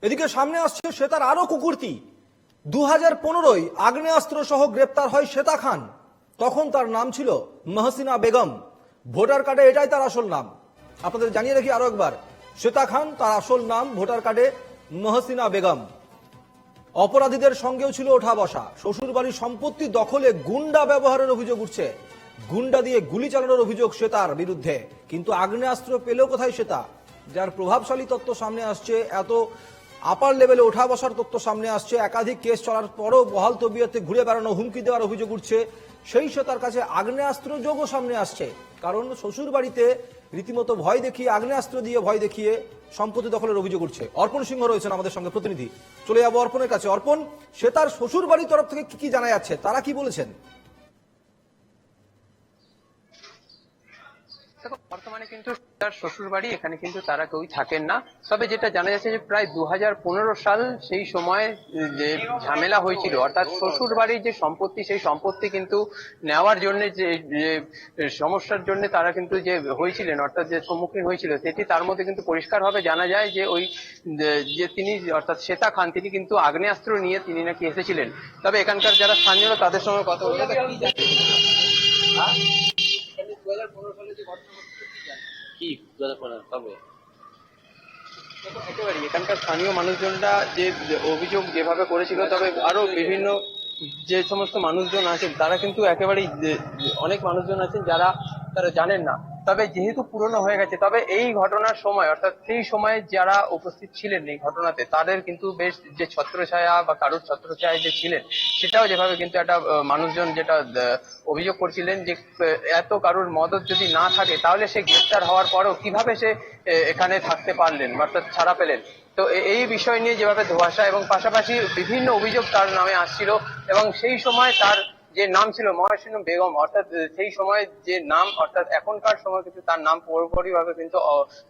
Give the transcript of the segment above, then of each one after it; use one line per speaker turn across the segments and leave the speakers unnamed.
এদিকে সামনে আসছে শ্বেতার আরো কুকুরতি। 2015-য় আগ্নেয়াস্ত্র সহ গ্রেপ্তার হয় শ্বেতা খান। তখন তার নাম ছিল মহসিনা বেগম। ভোটার কার্ডে এটাই তার আসল নাম। আপনাদের জানিয়ে রাখি আরো একবার, শ্বেতা খান তার আসল নাম, ভোটার কার্ডে মহসিনা বেগম। অপরাধীদের সঙ্গেও ছিল ওঠা বসা। শ্বশুর বাড়ির সম্পত্তি দখলে গুন্ডা ব্যবহারের অভিযোগ উঠছে। গুন্ডা দিয়ে গুলি চালানোর অভিযোগ শ্বেতার বিরুদ্ধে। কিন্তু আগ্নেয়াস্ত্র পেল কোথায় শ্বেতা? যার প্রভাবশালী তথ্য সামনে আসছে, এত আপার লেভেলে ওঠা বসার তথ্য সামনে আসছে, একাধিক কেস চলার পরও বহাল তবিয়তে ঘুরে বেড়ানো, হুমকি দেওয়ার অভিযোগ উঠছে, সেই শ্বেতার কাছে আগ্নেয়াস্ত্র যোগও সামনে আসছে। কারণ শ্বশুর বাড়িতে রীতিমতো ভয় দেখিয়ে, আগ্নেয়াস্ত্র দিয়ে ভয় দেখিয়ে সম্পত্তি দখলের অভিযোগ উঠছে। অর্পণ সিংহ রয়েছেন আমাদের সঙ্গে প্রতিনিধি, চলে যাবো অর্পণের কাছে। অর্পণ, শ্বেতার শ্বশুর বাড়ির তরফ থেকে কি জানা যাচ্ছে, তারা কি বলেছেন?
বর্তমানে কিন্তু তার শ্বশুর বাড়ি, এখানে কিন্তু তারা কেউই থাকেন না। তবে যেটা জানা যাচ্ছে যে প্রায় 2015 সাল, সেই সময় যে ঝামেলা হয়েছিল, অর্থাৎ শ্বশুর বাড়ির যে সম্পত্তি, সেই সম্পত্তি কিন্তু নেওয়ার জন্য যে সমস্যার জন্য তারা কিন্তু যে হয়েছিলেন, অর্থাৎ যে সম্মুখীন হয়েছিল, সেটি তার মধ্যে কিন্তু পরিষ্কারভাবে জানা যায় যে ওই যে তিনি, অর্থাৎ শ্বেতা খান, তিনি কিন্তু আগ্নেয়াস্ত্র নিয়ে তিনি নাকি এসেছিলেন। তবে এখানকার যারা স্থানীয় তাদের সঙ্গে কথা বলে 2015 সালে যে ঘটনা কি 2015 তবে একেবারে এখানকার স্থানীয় মানুষজনরা যে অভিযোগ যেভাবে করেছিল, তবে আরো বিভিন্ন যে সমস্ত মানুষজন আছেন তারা কিন্তু একেবারেই, অনেক মানুষজন আছেন যারা তারা জানেন না। তবে যেহেতু পুরনো হয়ে গেছে, তবে এই ঘটনার সময়, অর্থাৎ সেই সময় যারা উপস্থিত ছিলেন এই ঘটনাতে, তাদের কিন্তু বেশ যে ছত্রছায়া বা কারুর ছত্রছায়া যে ছিলেন, সেটাও যেভাবে কিন্তু একটা মানুষজন যেটা অভিযোগ করছিলেন যে এত কারুর মদত যদি না থাকে, তাহলে সে গ্রেপ্তার হওয়ার পরেও কিভাবে সে এখানে থাকতে পারলেন, অর্থাৎ ছাড়া পেলেন। তো এই বিষয় নিয়ে যেভাবে ধোঁয়াশা এবং পাশাপাশি বিভিন্ন অভিযোগ তার নামে আসছিল, এবং সেই সময় তার যে নাম ছিল মহসিনা বেগম, অর্থাৎ সেই সময় যে নাম, অর্থাৎ এখনকার সময় কিন্তু তার নাম পুরোপুরি ভাবে কিন্তু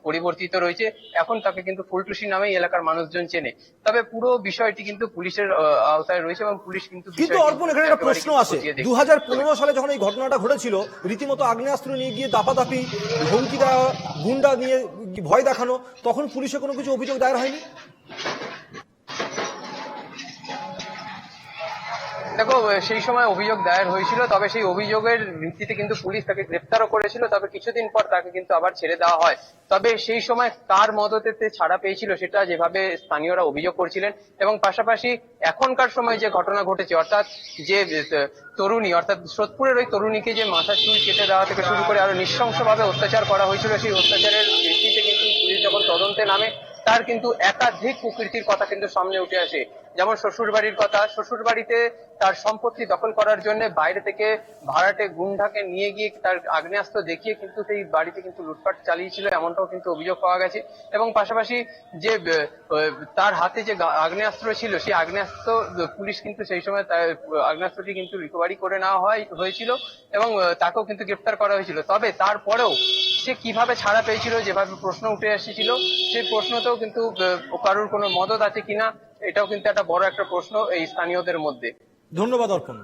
পরিবর্তিত রয়েছে। এখন তাকে কিন্তু ফুলটুসি নামেই এলাকার মানুষজন চেনে। তবে পুরো বিষয়টি কিন্তু পুলিশের আওতায় রয়েছে, এবং পুলিশ কিন্তু
অর্পণ, এখানে একটা প্রশ্ন আসে, 2015 সালে যখন এই ঘটনাটা ঘটেছিল, রীতিমতো আগ্নেয়াস্ত্র নিয়ে গিয়ে দাপাদাপি, হুমকি দেওয়া, গুন্ডা নিয়ে ভয় দেখানো, তখন পুলিশে কোনো কিছু অভিযোগ দায়ের হয়নি?
দেখো, সেই সময় অভিযোগ দায়ের হয়েছিল, তবে সেই অভিযোগের ভিত্তিতে কিন্তু পুলিশ তাকে গ্রেপ্তারও করেছিল। তবে কিছুদিন পর তাকে কিন্তু আবার ছেড়ে দেওয়া হয়। তবে সেই সময় কার মদতে ছাড়া পেয়েছিল সেটা যেভাবে স্থানীয়রা অভিযোগ করছিলেন, এবং পাশাপাশি এখনকার সময় যে ঘটনা ঘটেছে, অর্থাৎ যে তরুণী, অর্থাৎ সোদপুরের ওই তরুণীকে যে মাথার চুল কেটে দেওয়া থেকে শুরু করে আরো নৃশংসভাবে অত্যাচার করা হয়েছিল, সেই অত্যাচারের ভিত্তিতে কিন্তু পুলিশ যখন তদন্তে নামে, তার কিন্তু একাধিক কুকীর্তির কথা কিন্তু সামনে উঠে আসে। যেমন শ্বশুর বাড়ির কথা, শ্বশুর বাড়িতে তার সম্পত্তি দখল করার জন্য বাইরে থেকে ভাড়াটে গুন্ডাকে নিয়ে গিয়ে তার আগ্নেয়াস্ত্র দেখিয়ে কিন্তু সেই বাড়িতে কিন্তু লুটপাট চালিয়েছিল, এমনটাও কিন্তু অভিযোগ পাওয়া গেছে। এবং পাশাপাশি যে তার হাতে যে আগ্নেয়াস্ত্র ছিল, সেই আগ্নেয়াস্ত্র পুলিশ কিন্তু সেই সময় আগ্নেয়াস্ত্রটি কিন্তু রিকভারি করে নেওয়া হয়েছিল, এবং তাকেও কিন্তু গ্রেপ্তার করা হয়েছিল। তবে তারপরেও সে কিভাবে ছাড়া পেয়েছিল, যেভাবে প্রশ্ন উঠে এসেছিল, সেই প্রশ্নতেও কিন্তু কারোর কোনো মদত আছে কিনা, এটাও কিন্তু একটা বড় একটা প্রশ্ন এই স্থানীয়দের মধ্যে।
ধন্যবাদ অর্পণ।